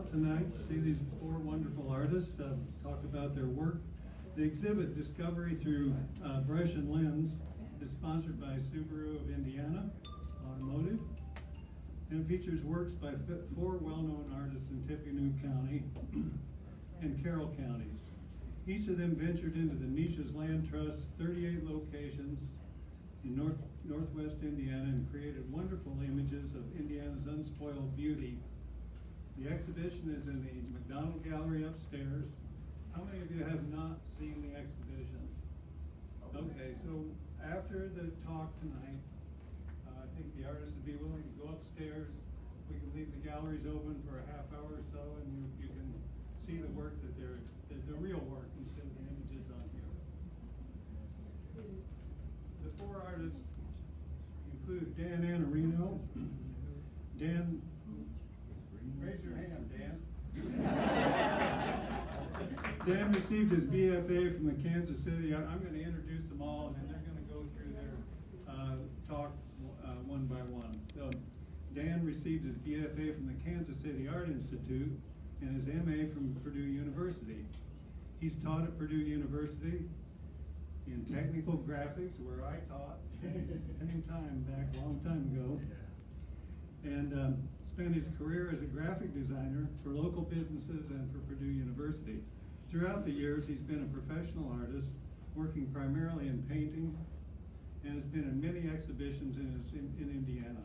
out tonight to see these four wonderful artists talk about their work. The exhibit, Discovery Through Brush and Lens, is sponsored by Subaru of Indiana Automotive, and features works by four well-known artists in Tippecanoe County and Carroll counties. Each of them ventured into the Niches Land Trust 38 locations in northwest Indiana and created wonderful images of Indiana's unspoiled beauty. The exhibition is in the McDonald Gallery upstairs. How many of you have not seen the exhibition? Okay, so after the talk tonight, I think the artists would be willing to go upstairs. We can leave the galleries open for a half hour or so, and you can see the work that the real work instead of the images on here. The four artists include Dan Annarino. Dan, raise your hand, Dan. Dan received his BFA from the Kansas City. I'm going to introduce them all, and then they're going to go through their talk one by one. So Dan received his BFA from the Kansas City Art Institute and his MA from Purdue University. He's taught at Purdue University in technical graphics, where I taught, same time back a long time ago, and spent his career as a graphic designer for local businesses and for Purdue University. Throughout the years, he's been a professional artist, working primarily in painting, and has been in many exhibitions in Indiana.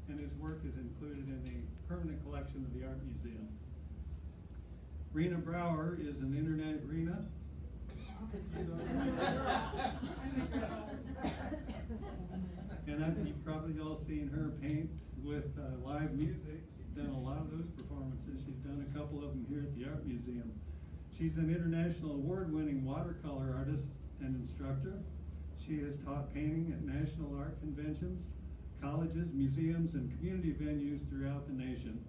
And his work is included in the permanent collection of the Art Museum. Rena Brouwer is an internet Rena. And I think you've probably all seen her paint with live music. She's done a lot of those performances. She's done a couple of them here at the Art Museum. She's an international award-winning watercolor artist and instructor. She has taught painting at national art conventions, colleges, museums, and community venues throughout the nation.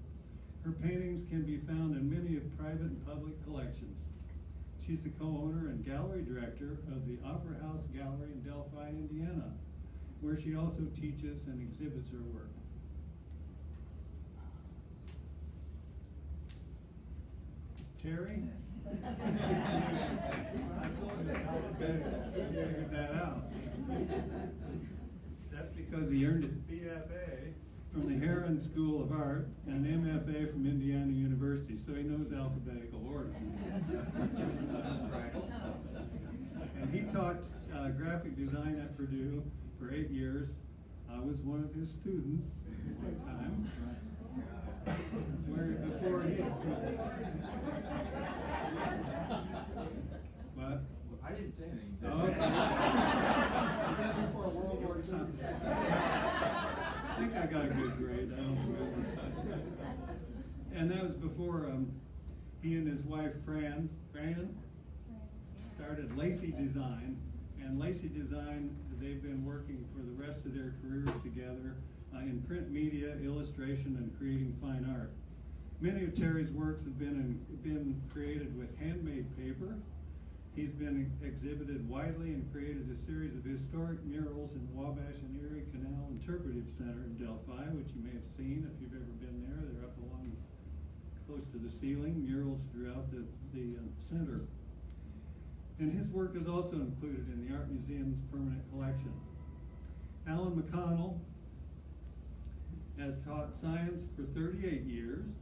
Her paintings can be found in many private and public collections. She's the co-owner and gallery director of the Opera House Gallery in Delphi, Indiana, where she also teaches and exhibits her work. Terry? I told you how to figure that out. That's because he earned his BFA from the Heron School of Art and an MFA from Indiana University, so he knows alphabetical order. And he taught graphic design at Purdue for 8 years. I was one of his students at one time. Where before he... What? I didn't say anything. Oh, okay. Was that before World War II? I think I got a good grade. I don't remember. And that was before he and his wife Fran started Lacy Design. And Lacy Design, they've been working for the rest of their careers together in print media, illustration, and creating fine art. Many of Terry's works have been created with handmade paper. He's been exhibited widely and created a series of historic murals in the Wabash and Erie Canal Interpretive Center in Delphi, which you may have seen if you've ever been there. They're up along close to the ceiling, murals throughout the center. And his work is also included in the Art Museum's permanent collection. Alan McConnell has taught science for 38 years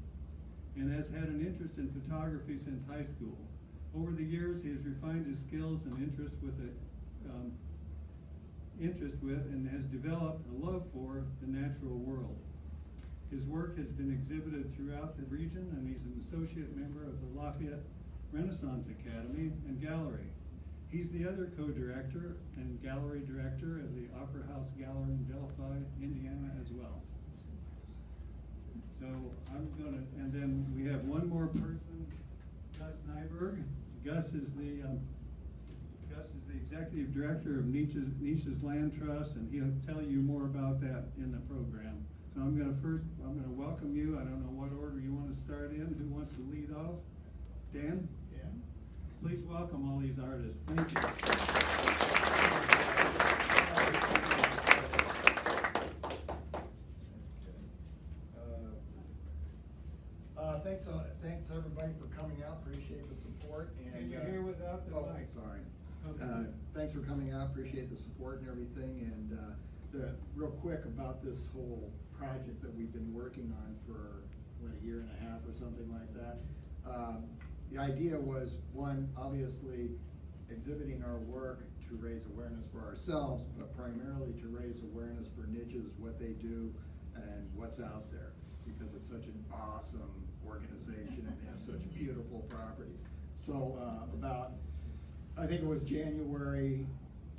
and has had an interest in photography since high school. Over the years, he has refined his skills and interest with and has developed a love for the natural world. His work has been exhibited throughout the region, and he's an associate member of the Lafayette Renaissance Academy and Gallery. He's the other co-director and gallery director of the Opera House Gallery in Delphi, Indiana as well. So and then we have one more person, Gus Nyberg. Gus is the executive director of Niches Land Trust, and he'll tell you more about that in the program. So I'm going to welcome you. I don't know what order you want to start in. Who wants to lead off? Dan? Yeah. Please welcome all these artists. Thank you. thanks everybody for coming out, appreciate the support, and. Can you hear without the mic? Sorry. Okay. Thanks for coming out, appreciate the support and everything, and, real quick about this whole project that we've been working on for, what, a year and a half or something like that. The idea was, one, obviously exhibiting our work to raise awareness for ourselves, but primarily to raise awareness for niches, what they do, and what's out there, because it's such an awesome organization and they have such beautiful properties. So I think it was January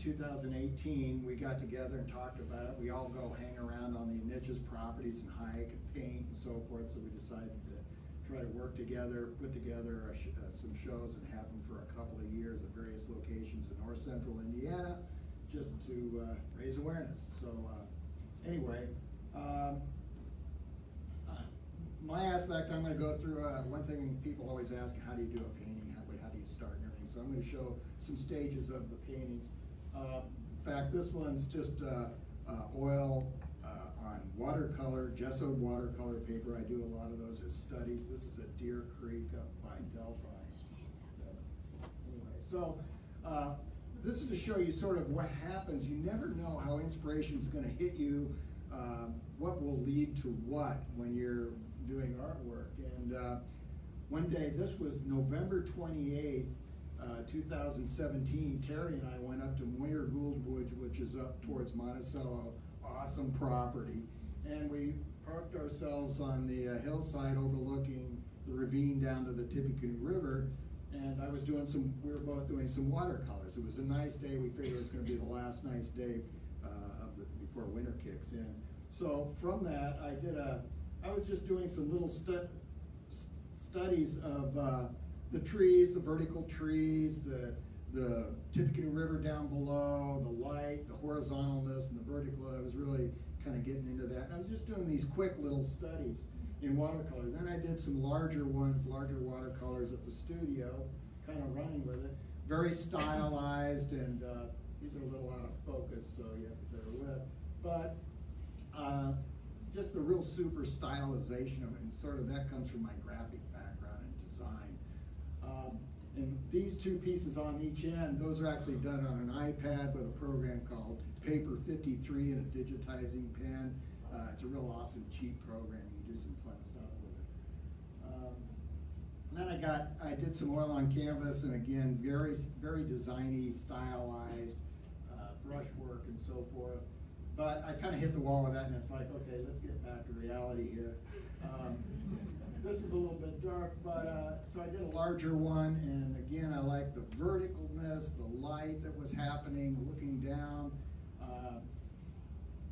2018, we got together and talked about it. We all go hang around on the niches properties and hike and paint and so forth, so we decided to try to work together, put together some shows and have them for a couple of years at various locations in north central Indiana, just to raise awareness. So anyway, my aspect, I'm going to go through one thing people always ask, how do you do a painting, how do you start and everything. So I'm going to show some stages of the paintings. In fact, this one's just oil on watercolor, gessoed watercolor paper. I do a lot of those as studies. This is at Deer Creek up by Delphi. Anyway, so this is to show you sort of what happens. You never know how inspiration is going to hit you, what will lead to what when you're doing artwork. And one day, this was November 28th, 2017, Terry and I went up to Moyer Gould Woods, which is up towards Monticello, awesome property, and we parked ourselves on the hillside overlooking the ravine down to the Tippecanoe River, and we were both doing some watercolors. It was a nice day. We figured it was going to be the last nice day before winter kicks in. So from that, I was just doing some little studies of the trees, the vertical trees, the Tippecanoe River down below, the light, the horizontalness, and the vertical. I was really kind of getting into that. And I was just doing these quick little studies in watercolor. Then I did some larger watercolors at the studio, kind of running with it. Very stylized, and these are a little out of focus, so you have to bear with. But just the real super stylization of it, and sort of that comes from my graphic background and design. And these two pieces on each end, those are actually done on an iPad with a program called Paper-53 and a digitizing pen. It's a real awesome, cheap program. You can do some fun stuff with it. And then I did some oil on canvas, and again, very, very designy, stylized brushwork and so forth. But I kind of hit the wall with that, and it's like, okay, let's get back to reality here. This is a little bit dark, but so I did a larger one, and again, I like the verticalness, the light that was happening, looking down.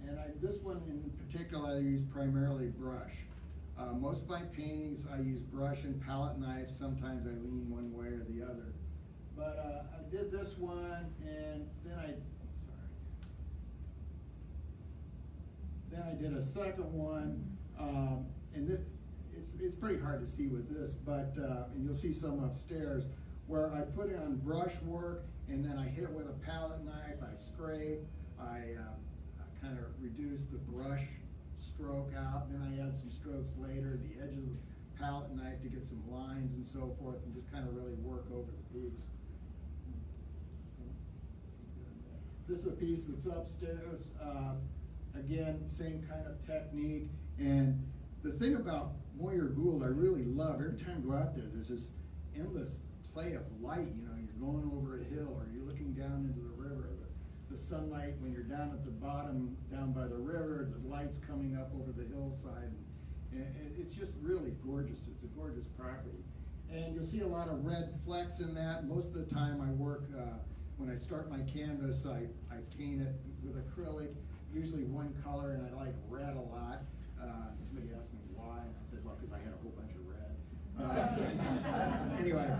And this one in particular, I use primarily brush. Most of my paintings, I use brush and palette knife. Sometimes I lean one way or the other. But I did this one, and then I did a second one, and it's pretty hard to see with this, but and you'll see some upstairs where I put it on brush work, and then I hit it with a palette knife. I scrape, I kind of reduce the brush stroke out, then I add some strokes later, the edge of the palette knife to get some lines and so forth, and just kind of really work over the piece. This is a piece that's upstairs. Again, same kind of technique. And the thing about Moyer Gould I really love, every time you go out there, there's this endless play of light. You know, you're going over a hill or you're looking down into the river. The sunlight, when you're down at the bottom, down by the river, the light's coming up over the hillside. And it's just really gorgeous. It's a gorgeous property. And you'll see a lot of red flecks in that. Most of the time I work, when I start my canvas, I paint it with acrylic, usually one color, and I like red a lot. Somebody asked me why, and I said, well, because I had a whole bunch of red. Anyway,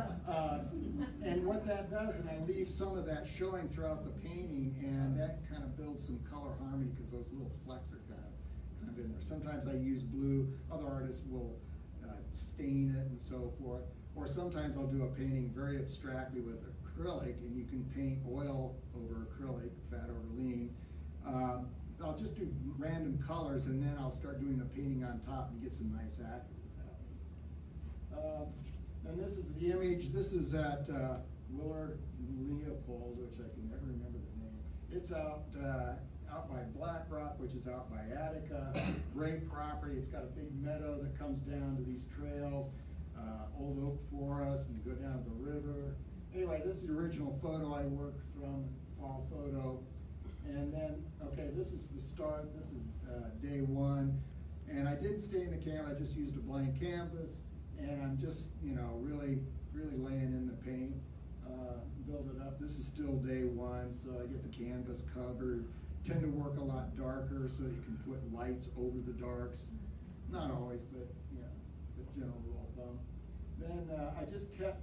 and what that does, and I leave some of that showing throughout the painting, and that kind of builds some color harmony because those little flecks are kind of in there. Sometimes I use blue. Other artists will stain it and so forth. Or sometimes I'll do a painting very abstractly with acrylic, and you can paint oil over acrylic, fat over lean. I'll just do random colors, and then I'll start doing the painting on top and get some nice actions happening. And this is the image. This is at Willard Leopold, which I can never remember the name. It's out by Black Rock, which is out by Attica. Great property. It's got a big meadow that comes down to these trails. Old oak forest, and you go down to the river. Anyway, this is the original photo I worked from, fall photo. And then, okay, this is the start. This is day one. And I didn't stay in the camera. I just used a blank canvas. And I'm just, you know, really laying in the paint, build it up. This is still day one, so I get the canvas covered. Tend to work a lot darker so that you can put lights over the darks. Not always, but, you know, the general rule of thumb. Then I just kept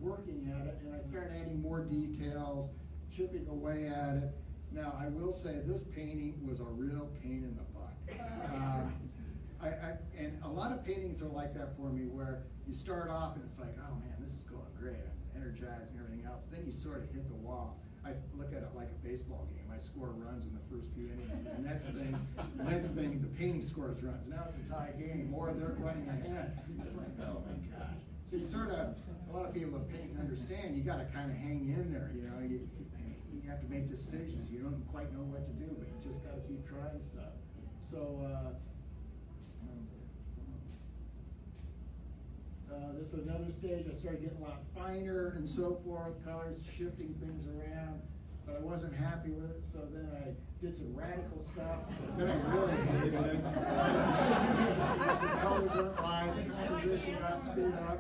working at it, and I started adding more details, chipping away at it. Now, I will say this painting was a real pain in the butt. And a lot of paintings are like that for me, where you start off and it's like, oh man, this is going great, I'm energized and everything else. Then you sort of hit the wall. I look at it like a baseball game. I score runs in the first few innings. And the next thing, the painting scores runs. Now it's a tie game, or they're running ahead. It's like, oh my gosh. So you sort of, a lot of people that paint and understand, you got to kind of hang in there. You know, you have to make decisions. You don't quite know what to do, but you just got to keep trying stuff. So. This is another stage. I started getting a lot finer and so forth, colors, shifting things around, but I wasn't happy with it, so then I did some radical stuff. Then I really hated it. The colors weren't right, the composition got screwed up.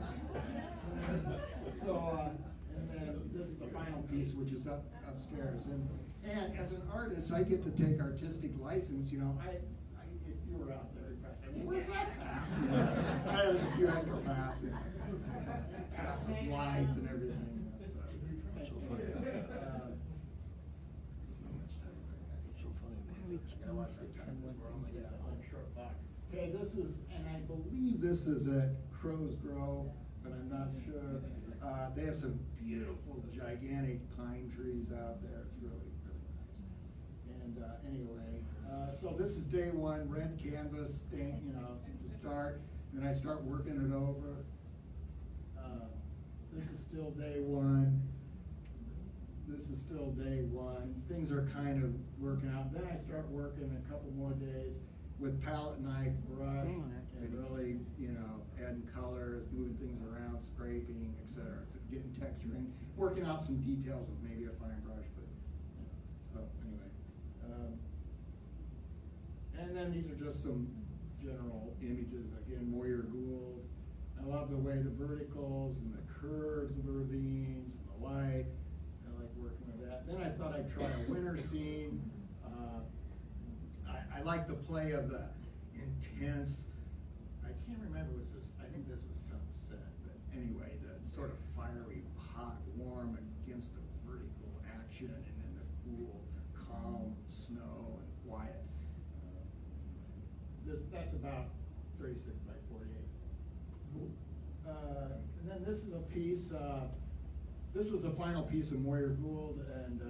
So, and then this is the final piece, which is upstairs. And as an artist, I get to take artistic license. You know, if you were out there, you'd probably say, well, where's that path? You know, I had a few extra paths of life and everything. So, it's not much time. I gotta watch our time because we're only on a short clock. Okay, this is, and I believe this is at Crow's Grove, but I'm not sure. They have some beautiful, gigantic pine trees out there. It's really, really nice. And anyway, so this is day one, red canvas, you know, to start. Then I start working it over. This is still day one. This is still day one. Things are kind of working out. Then I start working a couple more days with palette knife, brush, and really, you know, adding colors, moving things around, scraping, etc. Getting texturing, working out some details with maybe a fine brush, but, you know, so anyway. And then these are just some general images. Again, Moyer Gould. I love the way the verticals and the curves of the ravines and the light. I like working with that. Then I thought I'd try a winter scene. I like the play of the intense, I can't remember, I think this was sunset, but anyway, the sort of fiery, hot, warm against the vertical action, and then the cool, calm snow and quiet. That's about 36 by 48. And then this is a piece, this was the final piece of Moyer Gould, and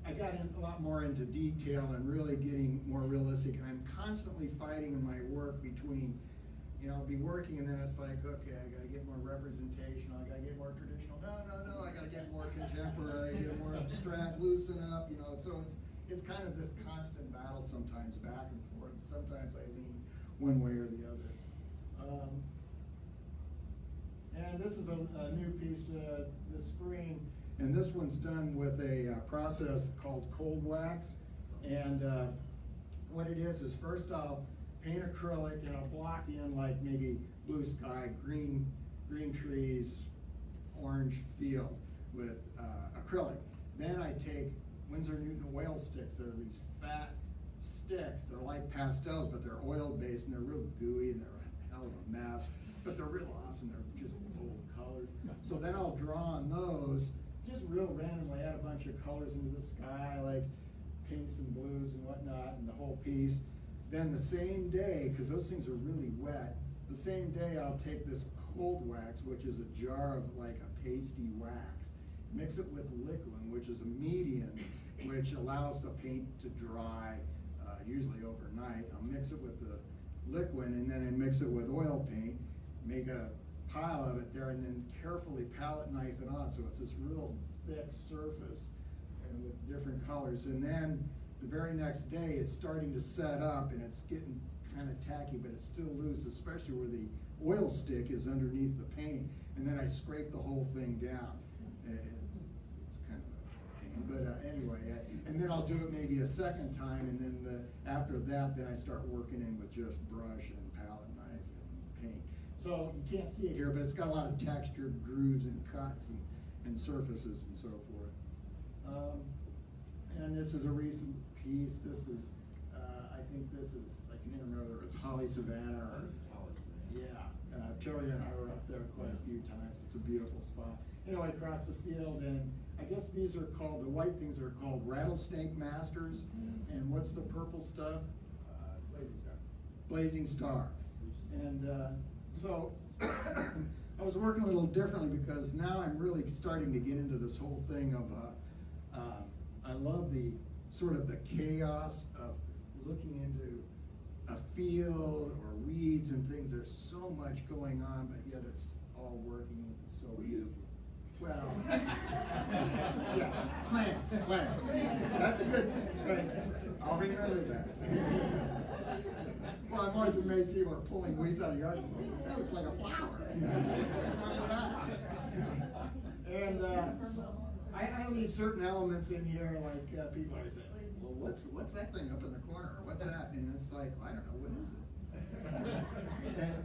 I got in a lot more into detail and really getting more realistic. And I'm constantly fighting in my work between, you know, I'll be working and then it's like, okay, I gotta get more representational, I gotta get more traditional, no, I gotta get more contemporary, get more abstract, loosen up, you know, so it's kind of this constant battle sometimes back and forth. Sometimes I lean one way or the other. And this is a new piece this spring, and this one's done with a process called cold wax. And what it is first I'll paint acrylic and I'll block in like maybe blue sky, green trees, orange field with acrylic. Then I take Winsor Newton oil sticks. They're these fat sticks. They're like pastels, but they're oil-based, and they're real gooey, and they're a hell of a mess. But they're real awesome. They're just bold colored. So then I'll draw on those, just real randomly, add a bunch of colors into the sky, like pinks and blues and whatnot, and the whole piece. Then the same day, because those things are really wet, the same day I'll take this cold wax, which is a jar of like a pasty wax, mix it with liquid, which is a medium, which allows the paint to dry, usually overnight. I'll mix it with the liquid, and then I mix it with oil paint. make a pile of it there, and then carefully palette knife it on, so it's this real thick surface and with different colors. And then the very next day, it's starting to set up, and it's getting kind of tacky, but it's still loose, especially where the oil stick is underneath the paint. And then I scrape the whole thing down. It's kind of a pain, but anyway, and then I'll do it maybe a second time, and then after that, then I start working in with just brush and palette knife and paint. So you can't see it here, but it's got a lot of textured grooves and cuts and surfaces and so forth. And this is a recent piece. This is, I think this is, I can't remember, it's Holly Savannah or, yeah, Terry and I were up there quite a few times. It's a beautiful spot. Anyway, across the field, and I guess these are called, the white things are called rattlesnake masters. And what's the purple stuff? Blazing Star. Blazing Star. And so I was working a little differently because now I'm really starting to get into this whole thing of, I love the sort of the chaos of looking into a field or weeds and things. There's so much going on, but yet it's all working. It's so beautiful. Well, yeah, plants. That's a good thing. I'll remember that. Well, I'm always amazed people are pulling weeds out of the yard. That looks like a flower. What's wrong with that? And I leave certain elements in here, like people always say, well, what's that thing up in the corner? What's that? And it's like, I don't know, what is it?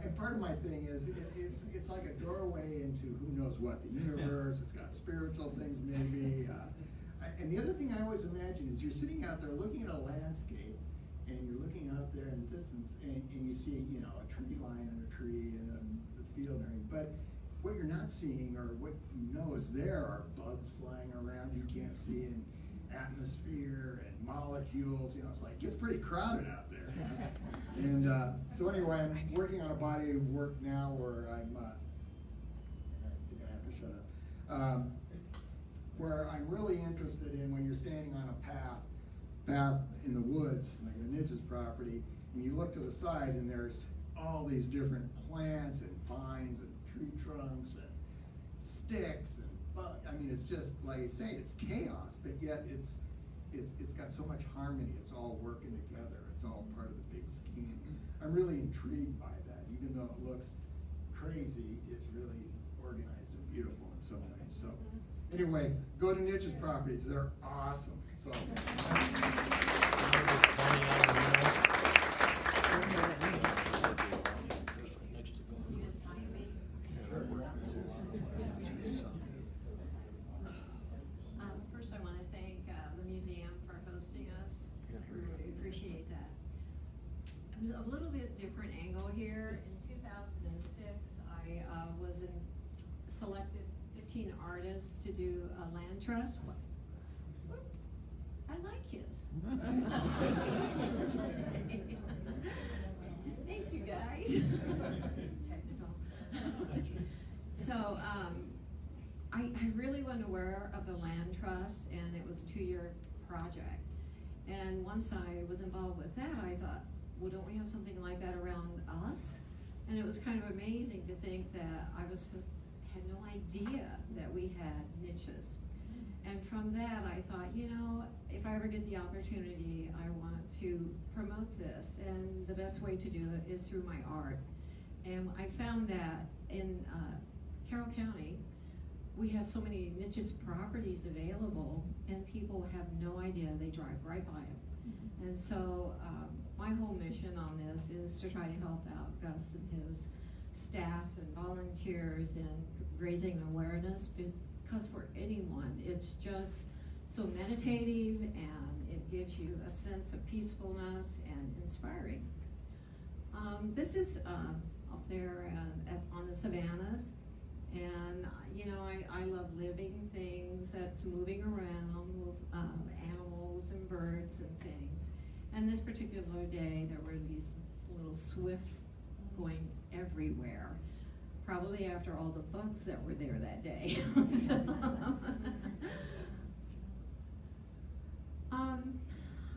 And part of my thing is, it's like a doorway into who knows what, the universe. It's got spiritual things maybe. And the other thing I always imagine is you're sitting out there looking at a landscape, and you're looking out there in the distance, and you see, you know, a tree line and a tree and the field and everything. But what you're not seeing, or what you know is there, are bugs flying around you can't see, and atmosphere and molecules. You know, it's like, it gets pretty crowded out there. And so anyway, I'm working on a body of work now where I'm I have to shut up. Where I'm really interested in, when you're standing on a path in the woods, like a Nitch's property, and you look to the side, and there's all these different plants and vines and tree trunks and sticks and I mean, it's just, like I say, it's chaos, but yet it's got so much harmony. It's all working together. It's all part of the big scheme. I'm really intrigued by that. Even though it looks crazy, it's really organized and beautiful in some ways. So anyway, go to Nitch's properties. They're awesome. So. First, I want to thank the museum for hosting us. I really appreciate that. A little bit different angle here. In 2006, I was selected 15 artists to do a land trust. I like his. Thank you, guys. Technical. So I really wasn't aware of the land trust, and it was a 2-year project. And once I was involved with that, I thought, well, don't we have something like that around us? And it was kind of amazing to think that I had no idea that we had niches. And from that, I thought, you know, if I ever get the opportunity, I want to promote this. And the best way to do it is through my art. And I found that in Carroll County, we have so many niches properties available, and people have no idea. They drive right by them. And so my whole mission on this is to try to help out Gus and his staff and volunteers in raising awareness, because for anyone, it's just so meditative, and it gives you a sense of peacefulness and inspiring. This is up there on the savannas, and you know, I love living things that's moving around, animals and birds and things. And this particular day, there were these little swifts going everywhere, probably after all the bugs that were there that day. So,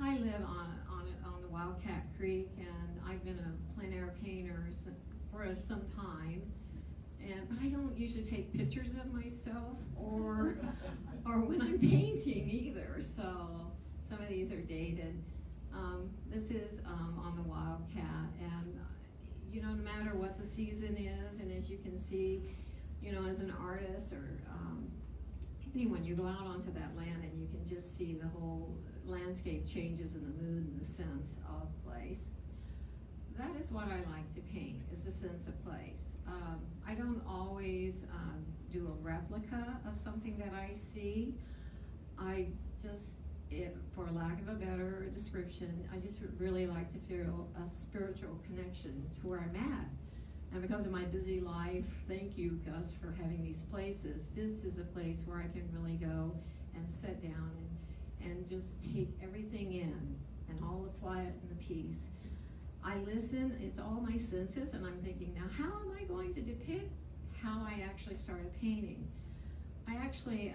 I live on the Wildcat Creek, and I've been a plein air painter for some time. But I don't usually take pictures of myself or when I'm painting either. So some of these are dated. This is on the Wildcat, and no matter what the season is, and as you can see, as an artist or anyone, you go out onto that land and you can just see the whole landscape changes in the mood and the sense of place. That is what I like to paint, is the sense of place. I don't always do a replica of something that I see. I just, for lack of a better description, I just really like to feel a spiritual connection to where I'm at. And because of my busy life, thank you, Gus, for having these places. This is a place where I can really go and sit down and just take everything in, and all the quiet and the peace. I listen, it's all my senses, and I'm thinking, now how am I going to depict how I actually started painting? I actually,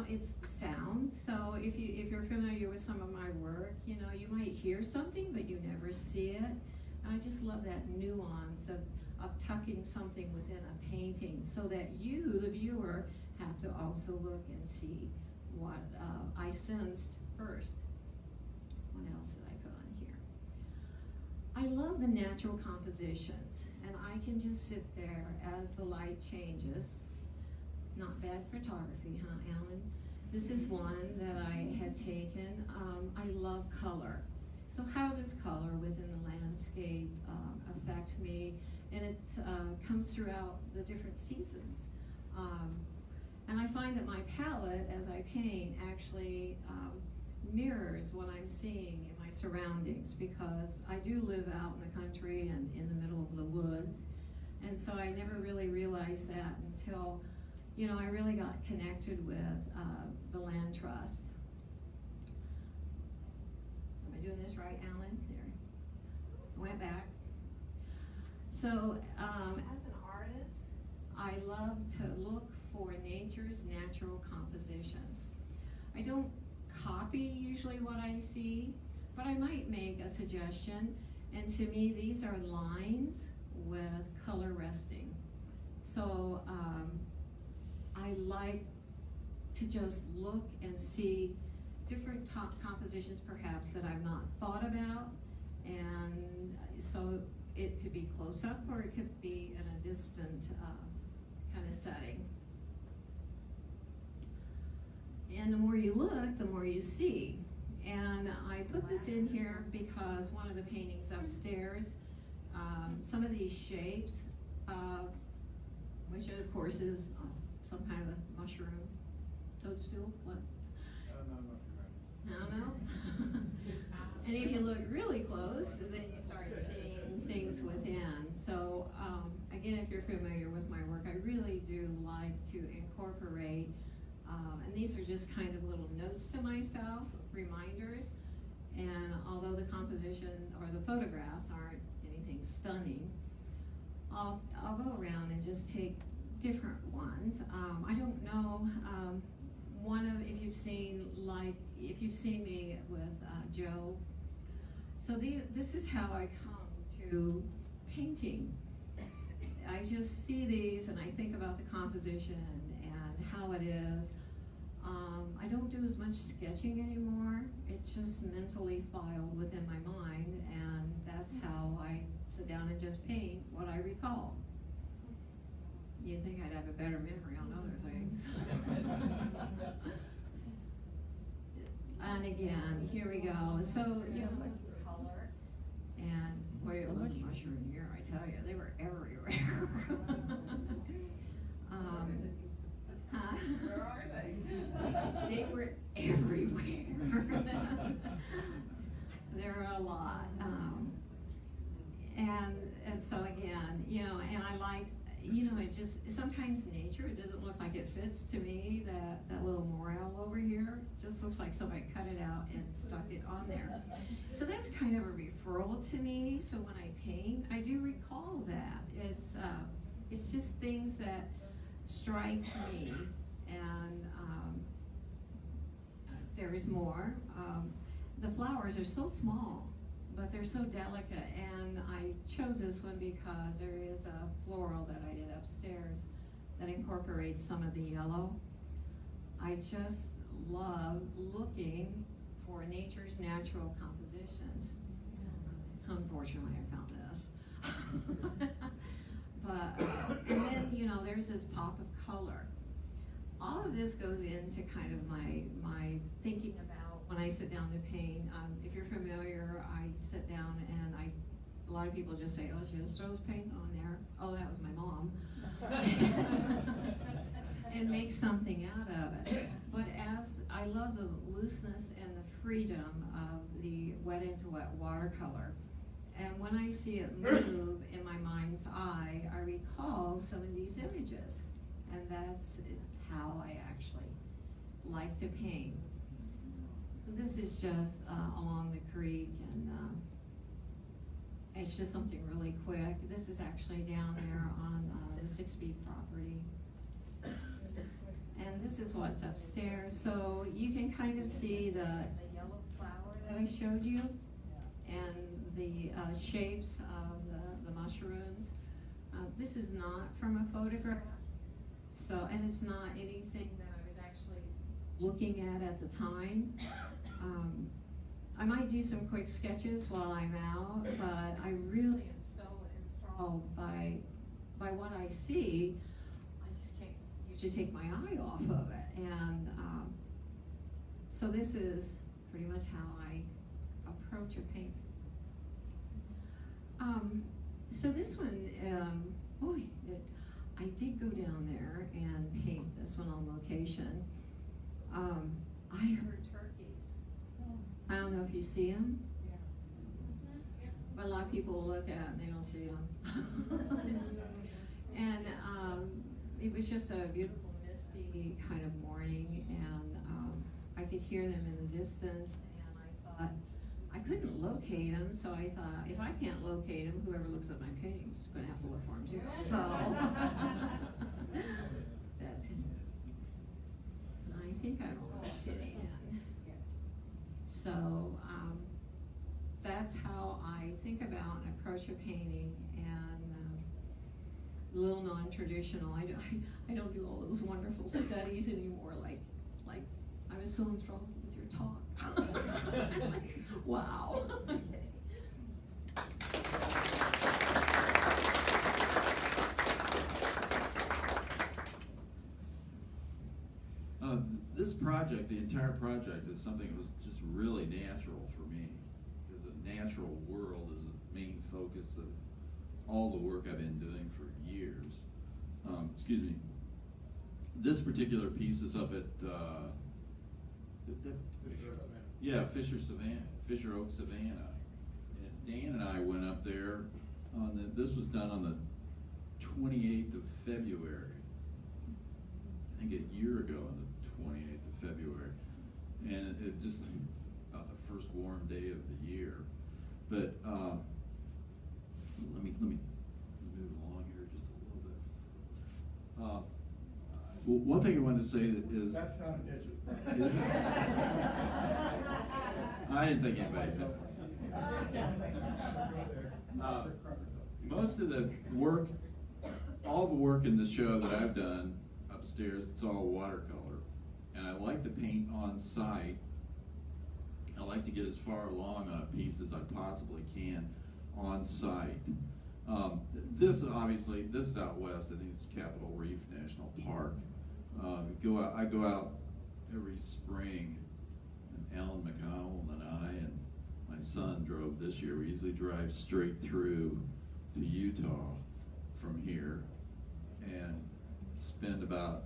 it's sounds, so if you're familiar with some of my work, you might hear something, but you never see it. And I just love that nuance of tucking something within a painting so that you, the viewer, have to also look and see what I sensed first. What else did I put on here? I love the natural compositions, and I can just sit there as the light changes. Not bad photography, huh, Alan? This is one that I had taken. I love color. So how does color within the landscape affect me? And it comes throughout the different seasons. And I find that my palette, as I paint, actually mirrors what I'm seeing in my surroundings, because I do live out in the country and in the middle of the woods. And so I never really realized that until, I really got connected with the land trust. Am I doing this right, Alan? There. I went back. So as an artist, I love to look for nature's natural compositions. I don't copy usually what I see, but I might make a suggestion. And to me, these are lines with color resting. So I like to just look and see different compositions perhaps that I've not thought about. And so it could be close up, or it could be in a distant kind of setting. And the more you look, the more you see. And I put this in here because one of the paintings upstairs, some of these shapes, which of course is some kind of a mushroom, toadstool, what? I don't know. And if you look really close, then you start seeing things within. So again, if you're familiar with my work, I really do like to incorporate, and these are just kind of little notes to myself, reminders. And although the composition or the photographs aren't anything stunning, I'll go around and just take different ones. I don't know, if you've seen me with Joe. So this is how I come to painting. I just see these and I think about the composition and how it is. I don't do as much sketching anymore. It's just mentally filed within my mind, and that's how I sit down and just paint what I recall. You'd think I'd have a better memory on other things. And again, here we go. So, color. And boy, it was a mushroom year, I tell you. They were everywhere. Where are they? They were everywhere. There were a lot. And so again, and I like, it's just, sometimes nature, it doesn't look like it fits to me. That little morel over here just looks like somebody cut it out and stuck it on there. So that's kind of a referral to me. So when I paint, I do recall that. It's just things that strike me, and there is more. The flowers are so small, but they're so delicate, and I chose this one because there is a floral that I did upstairs that incorporates some of the yellow. I just love looking for nature's natural compositions. Unfortunately, I found this. But, and then, you know, there's this pop of color. All of this goes into kind of my thinking about when I sit down to paint. If you're familiar, I sit down and a lot of people just say, oh, she just throws paint on there. Oh, that was my mom. And make something out of it. But as I love the looseness and the freedom of the wet into wet watercolor. And when I see it move in my mind's eye, I recall some of these images. And that's how I actually like to paint. This is just along the creek, and it's just something really quick. This is actually down there on the 6B property. And this is what's upstairs. So you can kind of see the yellow flower that I showed you, and the shapes of the mushrooms. This is not from a photograph. So, and it's not anything that I was actually looking at the time. I might do some quick sketches while I'm out, but I really am so enthralled by what I see. I just can't usually take my eye off of it. And so this is pretty much how I approach a painting. So this one, I did go down there and paint this one on location. I heard turkeys. I don't know if you see them. But a lot of people look at it and they don't see them. And it was just a beautiful, misty kind of morning, and I could hear them in the distance, and I thought, I couldn't locate them, so I thought, if I can't locate them, whoever looks at my paintings is going to have to look for them too. So, that's it. I think I'm sitting in. So, that's how I think about and approach a painting, and a little non-traditional. I don't do all those wonderful studies anymore, like I was so enthralled with your talk. Wow. This project, the entire project, is something that was just really natural for me, because the natural world is the main focus of all the work I've been doing for years. Excuse me. This particular piece is up at Fisher Oak, Savannah. And Dan and I went up there this was done on the 28th of February. I think a year ago on the 28th of February. And it just it's about the first warm day of the year. But let me move along here just a little bit. Well, one thing I wanted to say is that's not an issue. Is it? I didn't think anybody did. Most of the work, all the work in the show that I've done upstairs, it's all watercolor. And I like to paint on site. I like to get as far along on a piece as I possibly can on site. This is out west. I think it's Capitol Reef National Park. I go out every spring, and Alan McConnell and I and my son drove this year. We usually drive straight through to Utah from here and spend about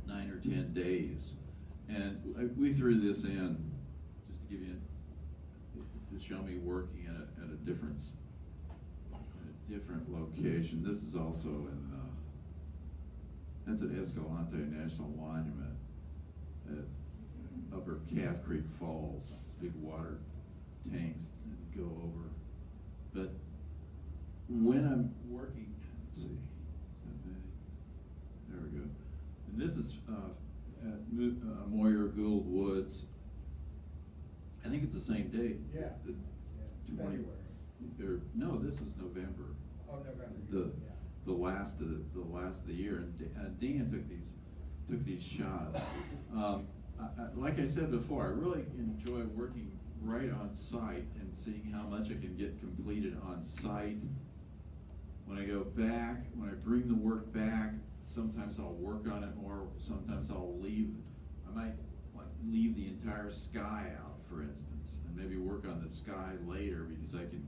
9 or 10 days. And we threw this in just to give you, to show me working at a different location. This is also in, that's at Escalante National Monument at Upper Calf Creek Falls. It's big water tanks that go over. But when I'm working, let's see, there we go. And this is at Moyer Gould Woods. I think it's the same date. Yeah. 20, no, this was November. Oh, November. The last of the year, and Dan took these shots. Like I said before, I really enjoy working right on site and seeing how much I can get completed on site. When I go back, when I bring the work back, sometimes I'll work on it more. Sometimes I might leave the entire sky out, for instance, and maybe work on the sky later because I can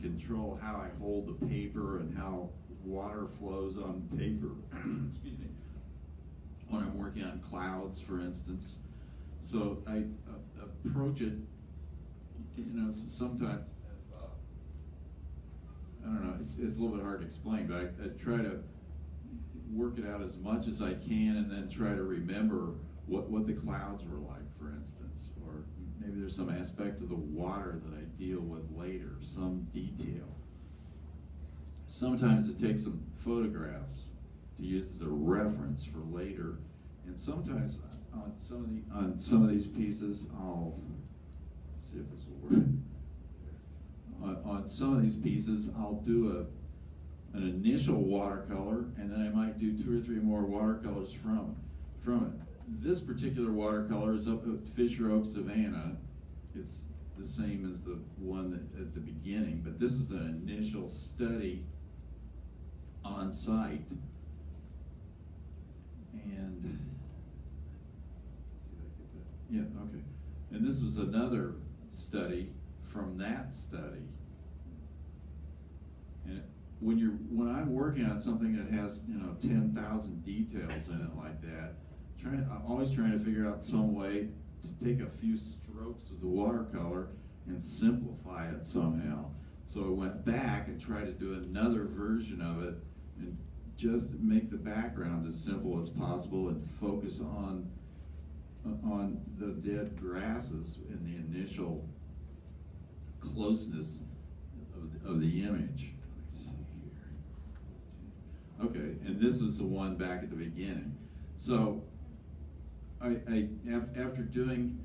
control how I hold the paper and how water flows on paper. Excuse me. When I'm working on clouds, for instance. So I approach it, sometimes as, I don't know, it's a little bit hard to explain, but I try to work it out as much as I can and then try to remember what the clouds were like, for instance, or maybe there's some aspect of the water that I deal with later, some detail. Sometimes it takes some photographs to use as a reference for later, and sometimes on some of these pieces, I'll see if this will work. On some of these pieces, I'll do an initial watercolor, and then I might do 2 or 3 more watercolors from it. This particular watercolor is up at Fisher Oak, Savannah. It's the same as the one at the beginning, but this is an initial study on site. And yeah, okay. And this was another study from that study. And when I'm working on something that has 10,000 details in it like that, I'm always trying to figure out some way to take a few strokes of the watercolor and simplify it somehow. So I went back and tried to do another version of it and just make the background as simple as possible and focus on the dead grasses in the initial closeness of the image. Let me see here. Okay, and this was the one back at the beginning. So after doing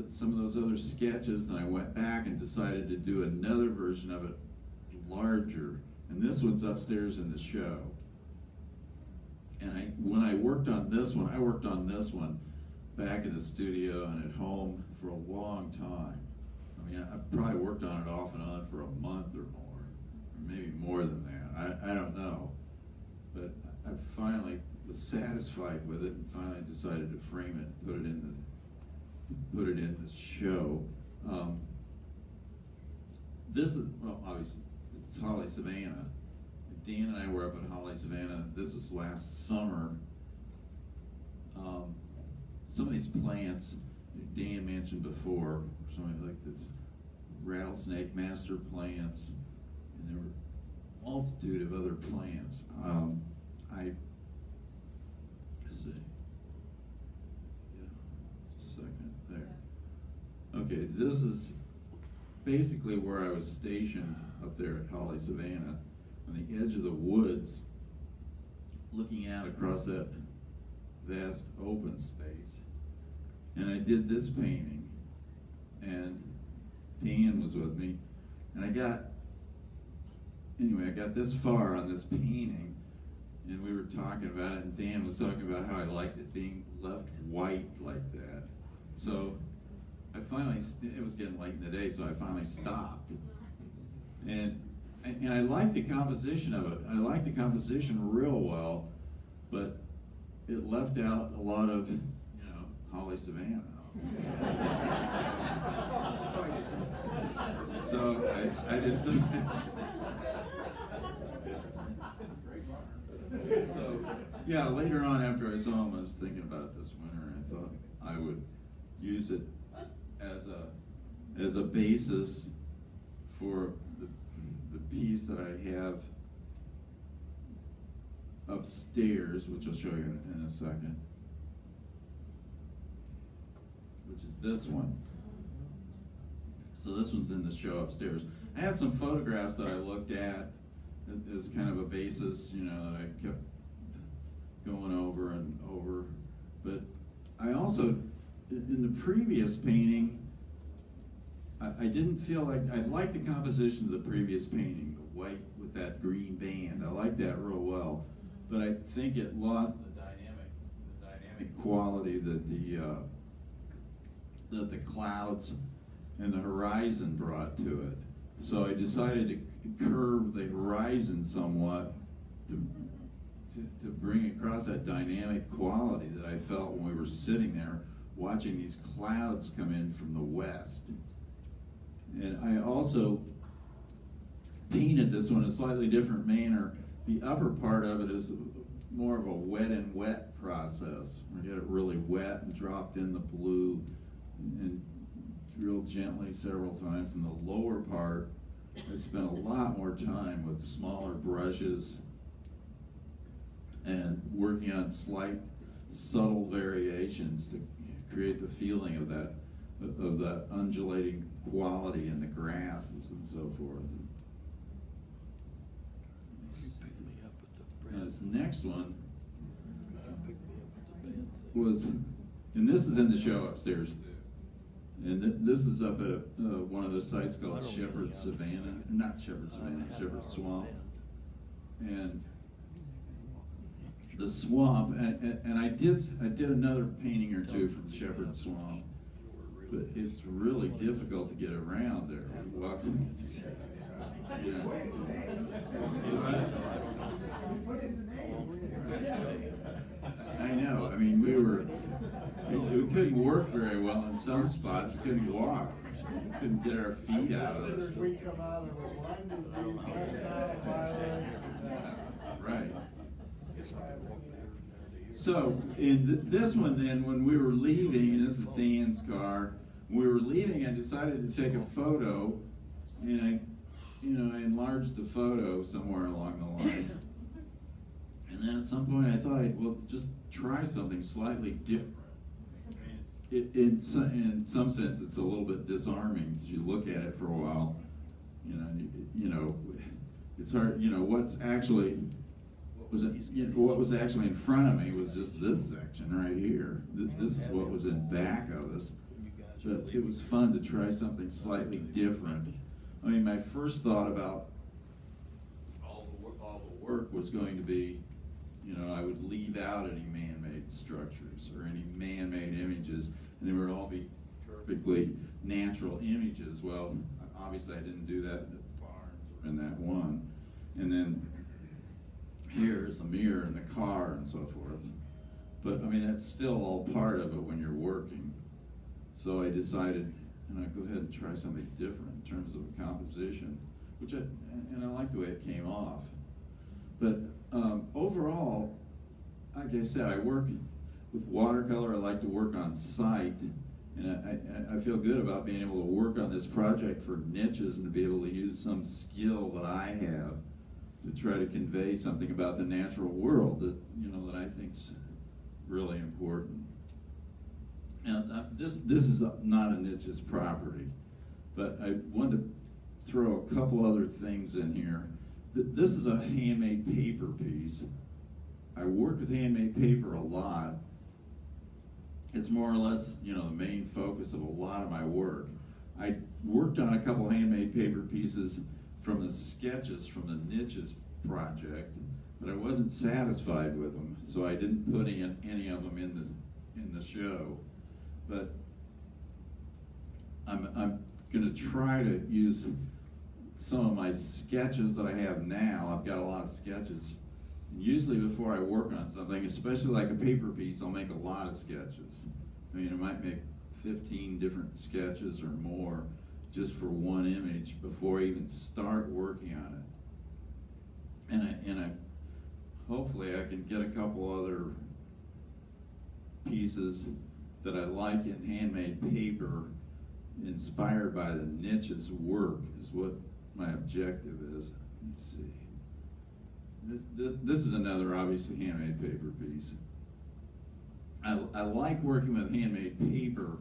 some of those other sketches, then I went back and decided to do another version of it larger. And this one's upstairs in the show. And when I worked on this one back in the studio and at home for a long time. I mean, I probably worked on it off and on for a month or more, or maybe more than that. I don't know. But I finally was satisfied with it and finally decided to frame it and put it in the show. This is, well, obviously, it's Holly Savannah. Dan and I were up at Holly Savannah. This was last summer. Some of these plants, Dan mentioned before, something like this rattlesnake master plants, and there were a multitude of other plants. Let's see. Yeah, just a second there. Okay, this is basically where I was stationed up there at Holly Savannah, on the edge of the woods, looking out across that vast open space. And I did this painting, and Dan was with me, and I got this far on this painting, and we were talking about it, and Dan was talking about how I liked it being left white like that. So I finally, it was getting late in the day, so I finally stopped. And I liked the composition of it. I liked the composition real well, but it left out a lot of, Holly Savannah. So I decided. So yeah, later on after I saw him, I was thinking about it this winter, and I thought I would use it as a basis for the piece that I have upstairs, which I'll show you in a second, which is this one. So this one's in the show upstairs. I had some photographs that I looked at as kind of a basis, that I kept going over and over. But I also, in the previous painting, I didn't feel like, I liked the composition of the previous painting, the white with that green band. I liked that real well, but I think it lost the dynamic quality that the clouds and the horizon brought to it. So I decided to curve the horizon somewhat to bring across that dynamic quality that I felt when we were sitting there watching these clouds come in from the west. And I also painted this one a slightly different manner. The upper part of it is more of a wet and wet process. I get it really wet and dropped in the blue and drilled gently several times. In the lower part, I spent a lot more time with smaller brushes and working on slight, subtle variations to create the feeling of that undulating quality in the grasses and so forth. Now this next one was, and this is in the show upstairs, and this is up at one of those sites called Shepherd Savannah, not Shepherd Savannah, Shepherd Swamp. And the swamp, and I did another painting or two from Shepherd Swamp, but it's really difficult to get around there. You know. I know. I mean, we couldn't work very well in some spots. We couldn't walk. We couldn't get our feet out of it. We come out of a Lyme disease, West Nile virus. Right. So in this one then, when we were leaving, and this is Dan's car, when we were leaving, I decided to take a photo, and I enlarged the photo somewhere along the line. And then at some point I thought, well, just try something slightly different. In some sense, it's a little bit disarming because you look at it for a while. You know, it's hard. What was actually in front of me was just this section right here. This is what was in back of us. But it was fun to try something slightly different. I mean, my first thought about all the work was going to be, I would leave out any man-made structures or any man-made images, and they would all be perfectly natural images. Well, obviously I didn't do that in the barns or in that one. And then here's the mirror and the car and so forth. But I mean, that's still all part of it when you're working. So I decided, I'd go ahead and try something different in terms of composition, and I like the way it came off. But overall, like I said, I work with watercolor. I like to work on site, and I feel good about being able to work on this project for niches and to be able to use some skill that I have to try to convey something about the natural world that I think's really important. Now, this is not a niche's property, but I wanted to throw a couple other things in here. This is a handmade paper piece. I work with handmade paper a lot. It's more or less, the main focus of a lot of my work. I worked on a couple handmade paper pieces from the sketches from the niches project, but I wasn't satisfied with them, so I didn't put any of them in the show. But I'm going to try to use some of my sketches that I have now. I've got a lot of sketches. And usually before I work on something, especially like a paper piece, I'll make a lot of sketches. I mean, I might make 15 different sketches or more just for one image before I even start working on it. And I hopefully I can get a couple other pieces that I like in handmade paper inspired by the niche's work is what my objective is. Let's see. This is another obviously handmade paper piece. I like working with handmade paper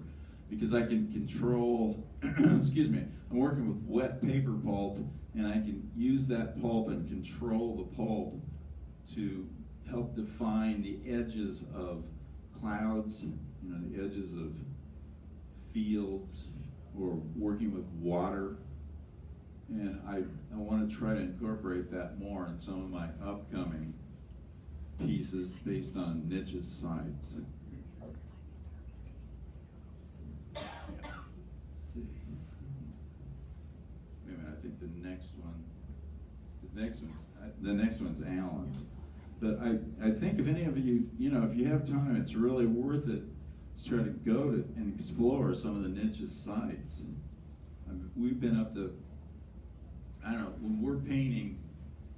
because I can control, excuse me, I'm working with wet paper pulp, and I can use that pulp and control the pulp to help define the edges of clouds, the edges of fields, or working with water. And I want to try to incorporate that more in some of my upcoming pieces based on niches sites. Let's see. Wait a minute, I think the next one's Alan's. But I think if any of you, if you have time, it's really worth it to try to go to and explore some of the niches sites. We've been up to, I don't know, when we're painting,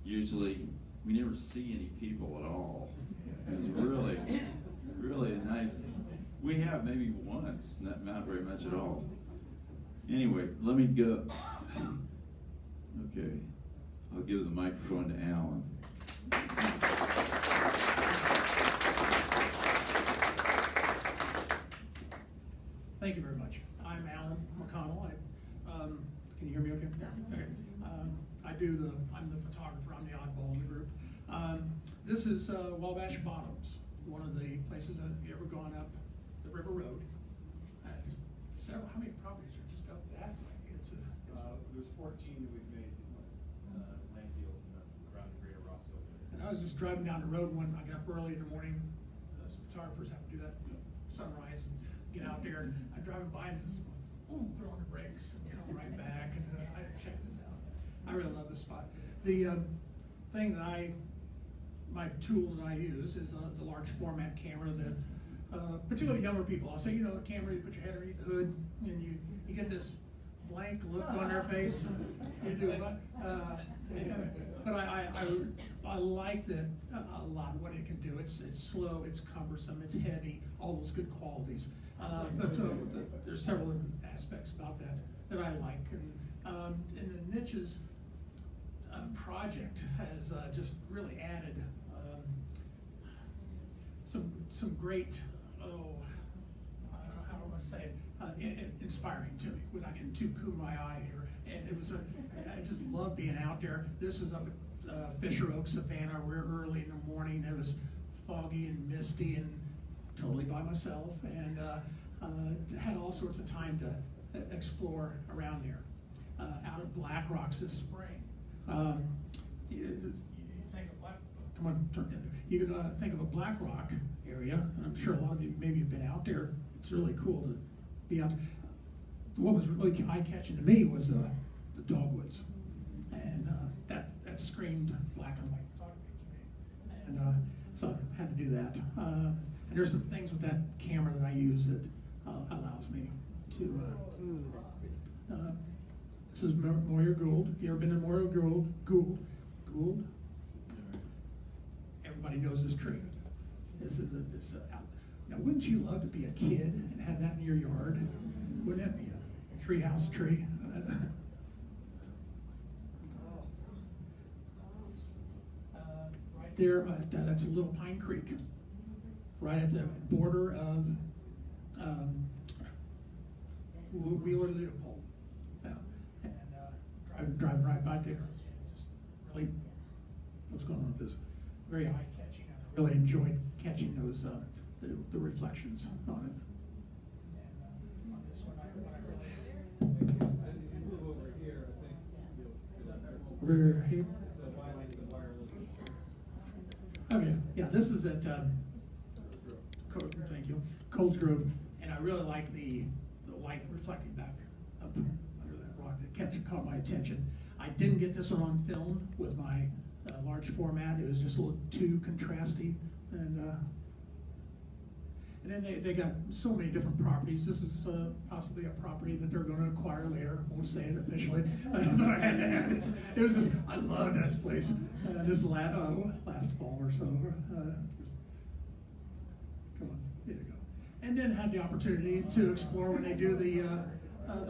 usually we never see any people at all. It's really, really a nice, we have maybe once, not very much at all. Anyway, let me go. Okay, I'll give the microphone to Alan. Thank you very much. I'm Alan McConnell. Can you hear me okay? Yeah. Okay. I'm the photographer. I'm the oddball in the group. This is Wabash Bottoms, one of the places that have you ever gone up the River Road. Just several. How many properties are just up that way? There's 14 that we've made land deals around the greater Rossville area. And I was just driving down the road when I got up early in the morning. As photographers have to do that, sunrise, and get out there. And I'm driving by and just throw on the brakes and come right back. And I check this out. I really love this spot. The thing that my tool that I use is the large format camera that particularly younger people, I'll say, a camera, you put your head underneath the hood and you get this blank look on their face. You do what? But I like that a lot, what it can do. It's slow, it's cumbersome, it's heavy, all those good qualities. But there's several aspects about that I like. And the niches project has just really added some great, I don't know how do I say it, inspiring to me without getting too kumbaya here. And it was I just love being out there. This is up at Fisher Oak, Savannah. We're early in the morning. It was foggy and misty and totally by myself, and had all sorts of time to explore around there. Out at Black Rocks this spring. You think of come on, turn it. You can think of a Black Rock area, and I'm sure a lot of you maybe have been out there. It's really cool to be out there. What was really eye-catching to me was the dogwoods, and that screamed black and white photography to me. And so I had to do that. And there's some things with that camera that I use that allows me to. This is Moyer Gould. If you ever been to Moyer Gould? Everybody knows this tree. Now, wouldn't you love to be a kid and have that in your yard? Wouldn't that be a treehouse tree? Right there, that's a Little Pine Creek, right at the border of Wheeler Leopold. And driving right by there. Just really, what's going on with this? Very eye-catching. I really enjoyed catching those the reflections on it. And on this one, I Move over here, I think. over here. The wireless. Okay, yeah, this is at thank you, Coles Grove, and I really like the light reflecting back up under that rock that caught my attention. I didn't get this one on film with my large format. It was just a little too contrasty, and then they got so many different properties. This is possibly a property that they're going to acquire later. I won't say it officially, but I had to add it. It was just, I loved that place. This last fall or so. Just, come on, here you go. And then had the opportunity to explore when they do the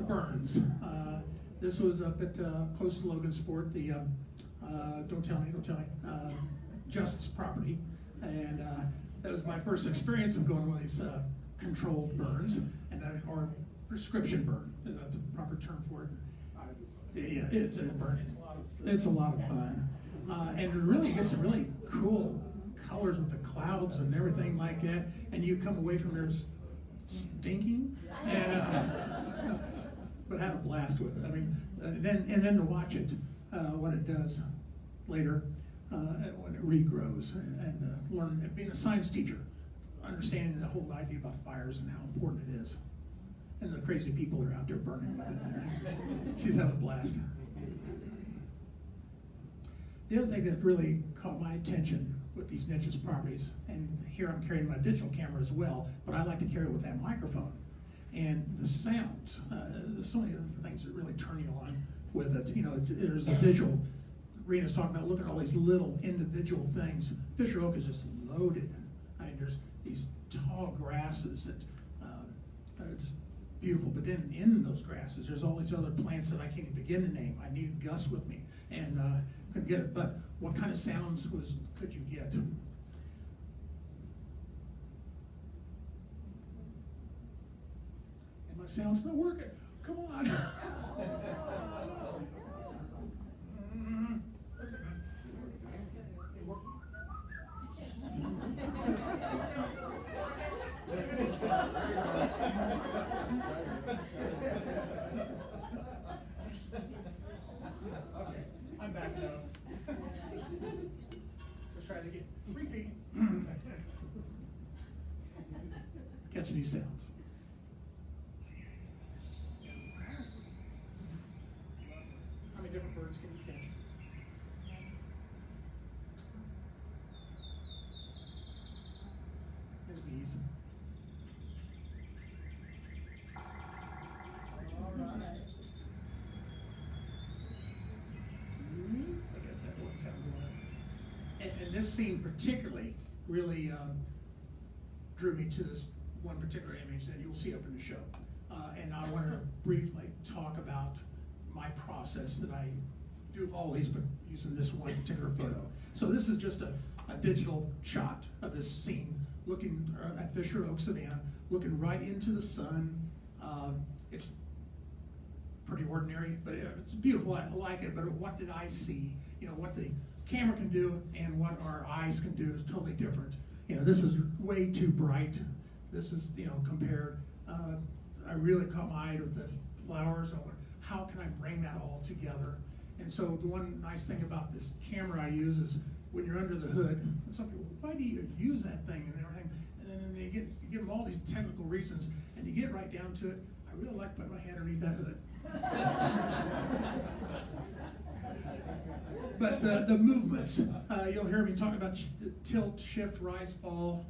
burns. This was up at close to Logansport, the don't tell me, Justice property, and that was my first experience of going to one of these controlled burns, and or prescription burn. Is that the proper term for it? Yeah, it's a burn. It's a lot of fun, and it really gets some really cool colors with the clouds and everything like that. And you come away from there stinking, and but I had a blast with it. I mean, and then to watch it, what it does later, when it regrows, and learn, being a science teacher, understanding the whole idea about fires and how important it is, and the crazy people that are out there burning with it. She's having a blast. The other thing that really caught my attention with these niches properties, and here I'm carrying my digital camera as well, but I like to carry it with that microphone. And the sounds, there's so many different things that really turn you on with it. You know, there's a visual. Rena's talking about looking at all these little individual things. Fisher Oak is just loaded. I mean, there's these tall grasses that are just beautiful, but then in those grasses, there's all these other plants that I can't even begin to name. I needed Gus with me, and couldn't get it. But what kind of sounds could you get? And my sound's not working. Come on. Okay, I'm back now. Let's try it again. Repeat. Catch any sounds. How many different birds can you catch? There's bees. All right. I got that one sound going on. And this scene particularly really drew me to this one particular image that you'll see up in the show. And I wanted to briefly talk about my process that I do all these, but using this one particular photo. So this is just a digital shot of this scene, looking at Fisher Oak, Savannah, looking right into the sun. It's pretty ordinary, but it's beautiful. I like it, but what did I see? You know, what the camera can do and what our eyes can do is totally different. You know, this is way too bright. This is, you know, compared. I really caught my eye with the flowers. I went, how can I bring that all together? And so the one nice thing about this camera I use is when you're under the hood, and some people, why do you use that thing and everything? And then you give them all these technical reasons, and you get right down to it. I really like putting my hand underneath that hood. But the movements, you'll hear me talk about tilt, shift, rise, fall,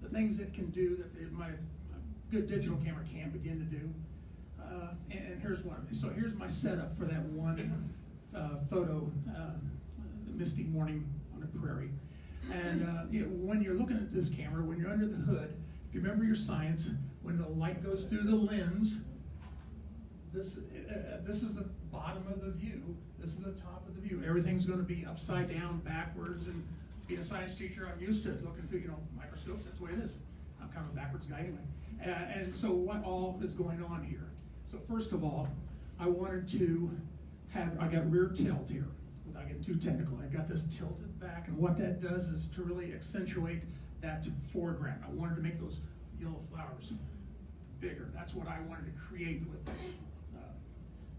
the things it can do that my good digital camera can't begin to do. And here's one. So here's my setup for that one photo, the misty morning on a prairie. And you know, when you're looking at this camera, when you're under the hood, if you remember your science, when the light goes through the lens, this is the bottom of the view. This is the top of the view. Everything's going to be upside down, backwards. And being a science teacher, I'm used to looking through, you know, microscopes. That's the way it is. I'm kind of a backwards guy anyway. And so what all is going on here? So first of all, I wanted to I got rear tilt here, without getting too technical. I got this tilted back, and what that does is to really accentuate that foreground. I wanted to make those yellow flowers bigger. That's what I wanted to create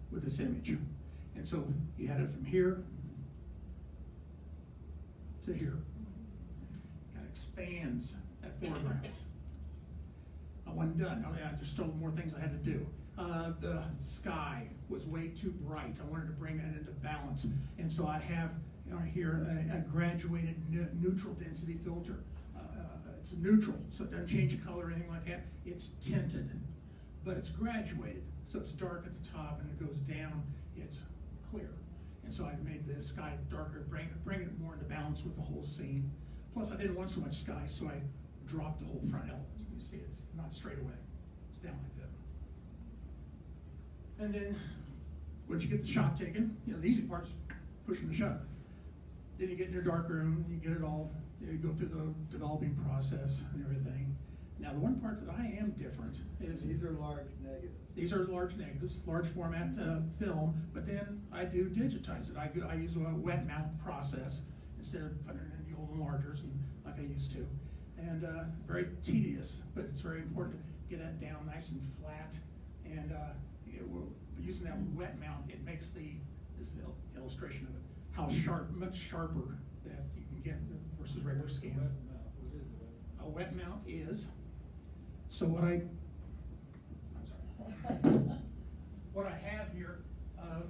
with this image. And so you had it from here to here. Kind of expands that foreground. I wasn't done. I just still more things I had to do. The sky was way too bright. I wanted to bring that into balance. And so I have here a graduated neutral density filter. It's neutral, so it doesn't change the color or anything like that. It's tinted, but it's graduated. So it's dark at the top and it goes down, it's clear. And so I made the sky darker, bring it more into balance with the whole scene. Plus I didn't want so much sky, so I dropped the whole front element. You see it's not straight away, it's down like that. And then once you get the shot taken, you know, the easy part's pushing the shutter. Then you get in your dark room, you get it all, you go through the developing process and everything. Now the one part that I am different is These are large negatives. these are large negatives, large format film, but then I do digitize it. I use a wet mount process instead of putting it in the old enlargers and like I used to. And very tedious, but it's very important to get that down nice and flat. And but using that wet mount, it makes this is the illustration of it, how much sharper that you can get versus regular scan. A wet mount is, so what I'm sorry. What I have here,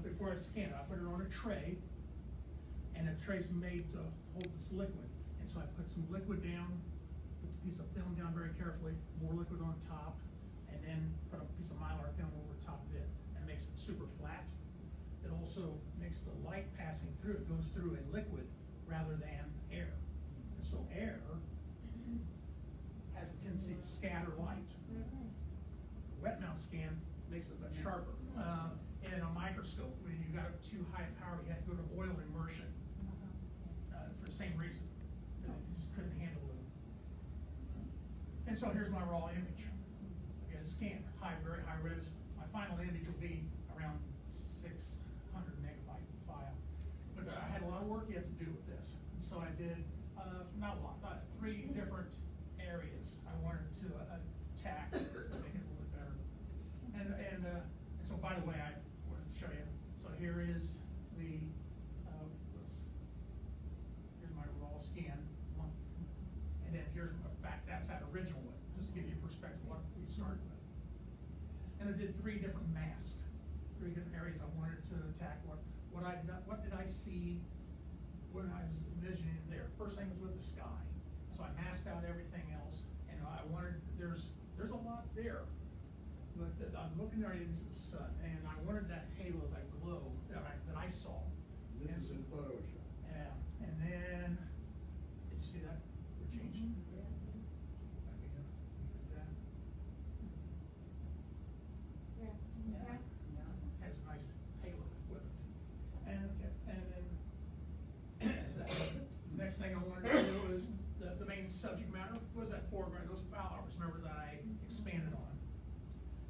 before I scan it, I put it on a tray, and a tray's made to hold this liquid. And so I put some liquid down, put the piece of film down very carefully, more liquid on top, and then put a piece of mylar film over top of it. That makes it super flat. It also makes the light passing through, it goes through in liquid rather than air. And so air has a tendency to scatter light. Wet mount scan makes it much sharper. In a microscope, when you got too high power, you had to go to oil immersion for the same reason. You just couldn't handle it. And so here's my raw image. Again, scanned, very high res. My final image will be around 600 megabyte file. But I had a lot of work yet to do with this. And so I did, not a lot, 3 different areas I wanted to attack to make it a little bit better. And so, by the way, I wanted to show you. So here is the, here's my raw scan, and then here's my back. That's that original one, just to give you a perspective of what we started with. And I did 3 different masks, 3 different areas I wanted to attack. What did I see when I was envisioning there? First thing was with the sky, so I masked out everything else, and I wanted there's a lot there. But I'm looking right into the sun, and I wanted that halo, that glow that I saw. This is in Photoshop. Yeah, and then, did you see that? We're changing. Has a nice halo with it. And then, so next thing I wanted to do is, the main subject matter was that foreground, those flowers, remember, that I expanded on.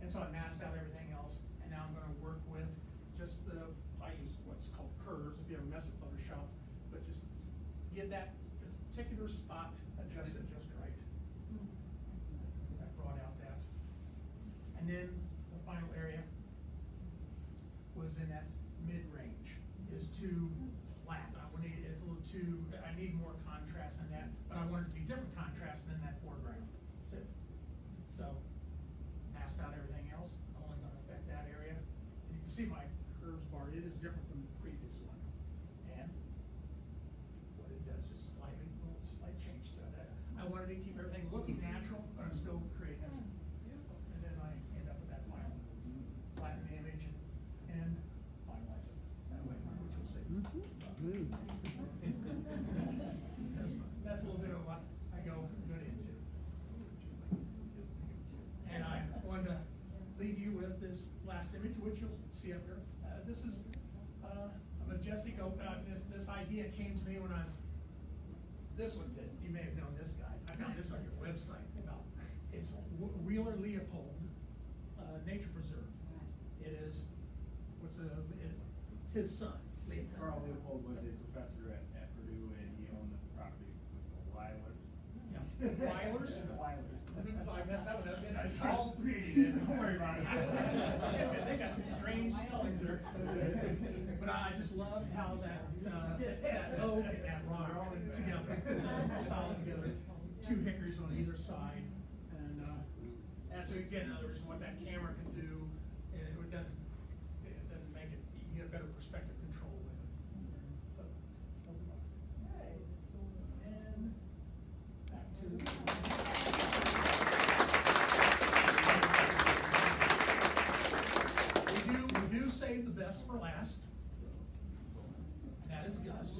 And so I masked out everything else, and now I'm gonna work with just I use what's called curves, if you ever mess with Photoshop, but just get that particular spot adjusted just right. I brought out that. And then the final area was in that mid-range, is too flat. It's a little too, I need more contrast in that, but I want it to be different contrast than that foreground too. So, masked out everything else, only gonna affect that area. And you can see my curves bar, it is different from the previous one. And what it does, just slight change to it. I wanted to keep everything looking natural, but I'm still creating it. And then I end up with that final flatten the image and finalize it that way, which you'll see. That's a little bit of what I go into. And I wanted to leave you with this last image, which you'll see up there. This is a majestic oak. This idea came to me when I was, this one did. You may have known this guy. I found this on your website. It's Wheeler Leopold Nature Preserve. It is, it's his son, Leopold. Carl Leopold was a professor at Purdue, and he owned the property with the Weilers. Yeah. Weilers? I messed that one up, didn't I? All 3 of you did, don't worry about it. They got some strange spellings there. But I just loved how that oak and that rock are all together, solid together. 2 hickories on either side. And that's, again, another reason what that camera can do. And it doesn't make it, you can get a better perspective control with it. So, and back to we do save the best for last, and that is Gus.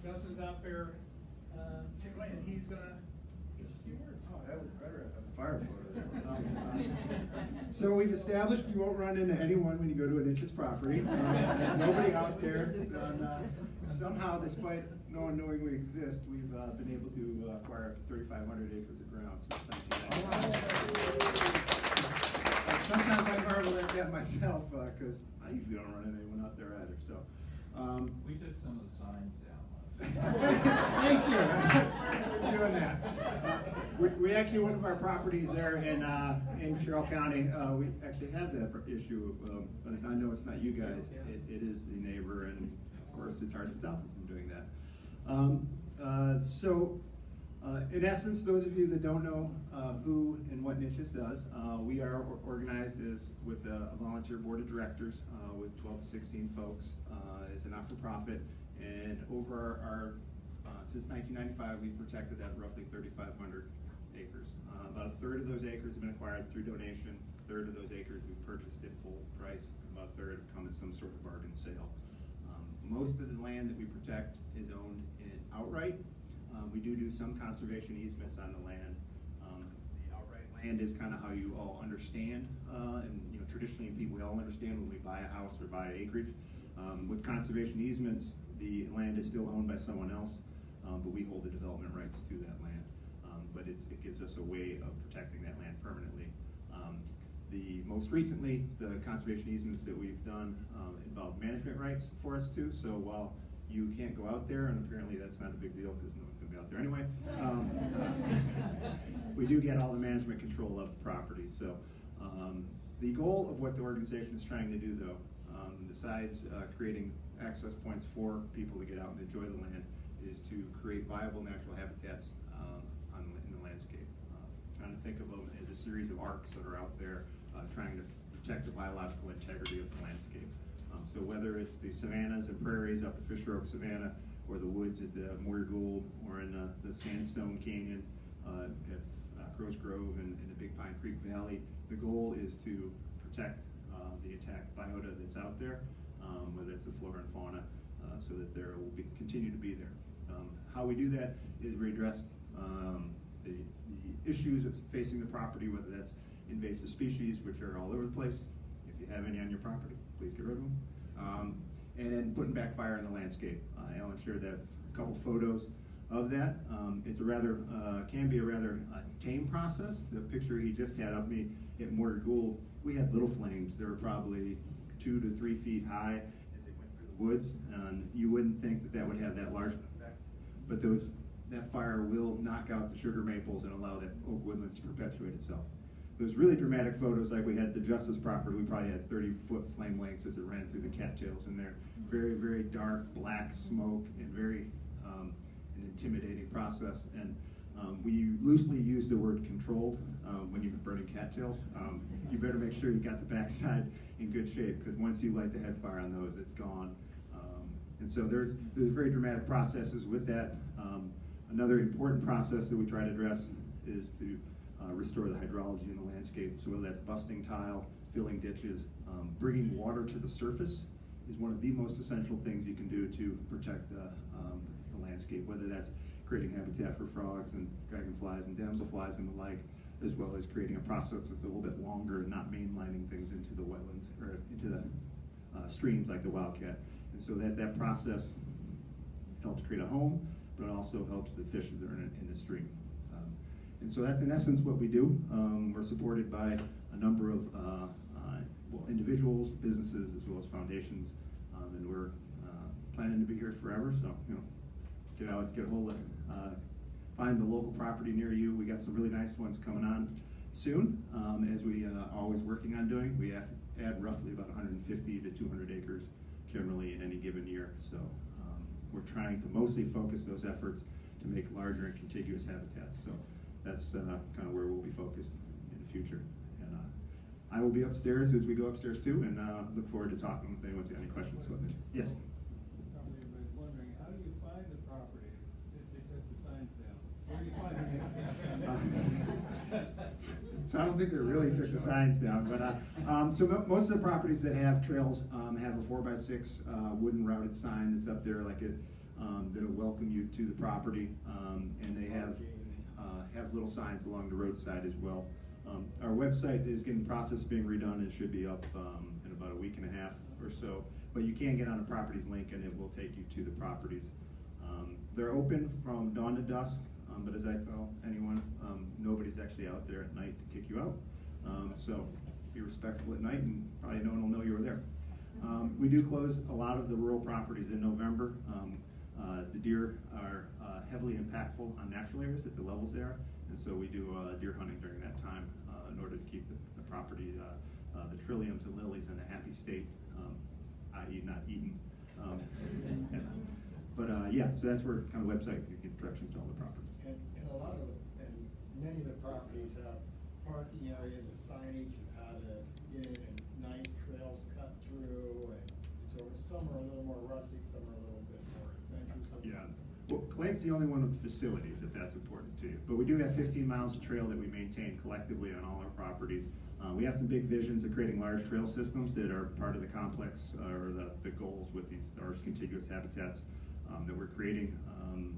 Gus is out there, and he's gonna give us a few words. Oh, that was better at the Fire photo. So we've established you won't run into anyone when you go to an interest property. There's nobody out there. Somehow, despite no one knowing we exist, we've been able to acquire up to 3,500 acres of ground since 1990. Sometimes I marvel at that myself, because I usually don't run into anyone out there either. So, We took some of the signs down. thank you. Doing that. We actually, one of our properties there in Carroll County, we actually have that issue, but I know it's not you guys, it is the neighbor, and of course, it's hard to stop them from doing that. In essence, those of you that don't know who and what Niches does, we are organized with a volunteer board of directors with 12 to 16 folks. It's a not-for-profit, and over our since 1995, we've protected that roughly 3,500 acres. About a third of those acres have been acquired through donation, a third of those acres we've purchased at full price, and about a third have come at some sort of bargain sale. Most of the land that we protect is owned outright. We do some conservation easements on the land. The outright land is kind of how you all understand, and traditionally we all understand when we buy a house or buy acreage. With conservation easements, the land is still owned by someone else, but we hold the development rights to that land. But it gives us a way of protecting that land permanently. Most recently, the conservation easements that we've done involve management rights for us too. So while you can't go out there, and apparently that's not a big deal because no one's going to be out there anyway, we do get all the management control of the property. So the goal of what the organization is trying to do, though, besides creating access points for people to get out and enjoy the land, is to create viable natural habitats in the landscape. Trying to think of them as a series of arcs that are out there trying to protect the biological integrity of the landscape. So whether it's the savannas and prairies up at Fisher Oak Savanna, or the woods at the Moyer Gould, or in the Sandstone Canyon at Crows Grove and in the Big Pine Creek Valley, the goal is to protect the intact biota that's out there, whether it's the flora and fauna, so that there will continue to be there. How we do that is we address the issues facing the property, whether that's invasive species, which are all over the place. If you have any on your property, please get rid of them. And then putting back fire in the landscape. Alan shared that a couple photos of that. It's a rather, can be a rather tame process. The picture he just had of me at Moyer Gould, we had little flames. They were probably 2 to 3 feet high as they went through the woods. And you wouldn't think that that would have that large effect, but that fire will knock out the sugar maples and allow that oak woodlands to perpetuate itself. Those really dramatic photos like we had at the Justice property, we probably had 30-foot flame lengths as it ran through the cattails in there. Very, very dark, black smoke, and very an intimidating process. And we loosely use the word controlled when you're burning cattails. You better make sure you got the backside in good shape, because once you light the head fire on those, it's gone. And so there's very dramatic processes with that. Another important process that we try to address is to restore the hydrology in the landscape. So whether that's busting tile, filling ditches, bringing water to the surface is one of the most essential things you can do to protect the landscape, whether that's creating habitat for frogs and dragonflies and damselflies and the like, as well as creating a process that's a little bit longer and not mainlining things into the wetlands or into the streams like the wildcat. And so that process helps create a home, but it also helps the fish that are in the stream. And so that's in essence what we do. We're supported by a number of individuals, businesses, as well as foundations, and we're planning to be here forever. So get out, get a hold of, find the local property near you. We got some really nice ones coming on soon, as we are always working on doing. We have to add roughly about 150 to 200 acres generally in any given year. So we're trying to mostly focus those efforts to make larger and contiguous habitats. So that's kind of where we'll be focused in the future. And I will be upstairs as we go upstairs too, and look forward to talking if anyone's got any questions about it. Yes? Probably everybody's wondering, how do you find the property if they took the signs down? Where do you find it? So I don't think they really took the signs down, but so most of the properties that have trails have a 4x6 wooden routed sign that's up there, like that'll welcome you to the property, and they have little signs along the roadside as well. Our website is getting process being redone and should be up in about a week and a half or so, but you can get on the properties link and it will take you to the properties. They're open from dawn to dusk, but as I tell anyone, nobody's actually out there at night to kick you out. So be respectful at night and probably no one will know you were there. We do close a lot of the rural properties in November. The deer are heavily impactful on natural areas at the levels there, and so we do deer hunting during that time in order to keep the property, the trilliums and lilies in a happy state, i.e. not eaten. Yeah, so that's where kind of website you get directions to all the properties. And a lot of, and many of the properties have parking area, the signage of how to get in, and nice trails cut through, and so some are a little more rustic, some are a little bit more adventurous. Yeah. Well, Clave's the only one with facilities, if that's important to you. But we do have 15 miles of trail that we maintain collectively on all our properties. We have some big visions of creating large trail systems that are part of the complex or the goals with these large contiguous habitats that we're creating.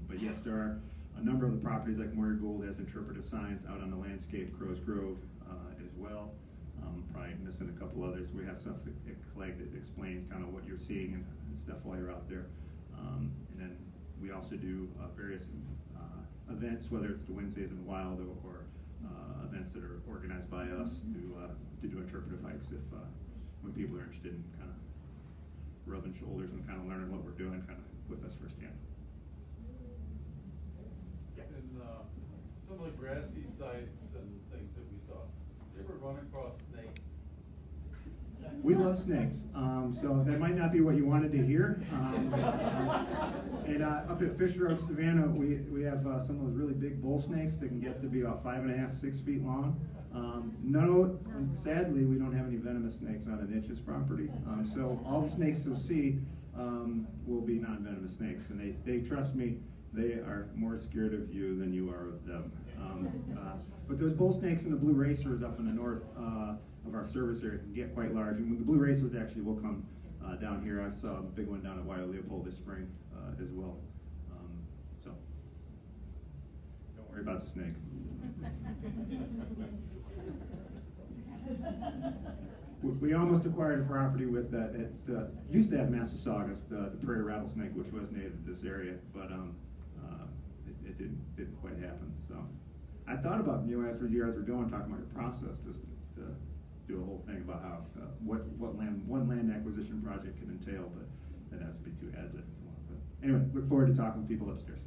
But yes, there are a number of the properties like Moyer Gould has interpretive signs out on the landscape, Crows Grove as well. Probably missing a couple others. We have stuff at Clegg that explains kind of what you're seeing and stuff while you're out there. And then we also do various events, whether it's the Wednesdays in the Wild or events that are organized by us to do interpretive hikes if when people are interested in kind of rubbing shoulders and kind of learning what we're doing kind of with us firsthand. In some of the grassy sites and things that we saw, you ever run across snakes? We love snakes, so that might not be what you wanted to hear. And up at Fisher Oak Savannah, we have some of those really big bull snakes that can get to be about 5.5, 6 feet long. No, sadly, we don't have any venomous snakes on an Itch's property. So all the snakes you'll see will be non-venomous snakes, and they trust me. They are more scared of you than you are of them. But those bull snakes and the blue racers up in the north of our service area can get quite large. And the blue racers actually will come down here. I saw a big one down at Weiler Leopold this spring as well. So don't worry about the snakes. We almost acquired a property with that. It's used to have Massasaugus, the prairie rattlesnake, which was native to this area, but it didn't quite happen. So I thought about, as the years were going, talking about your process, just to do a whole thing about how what one land acquisition project can entail, but that has to be too additive. But anyway, look forward to talking with people upstairs.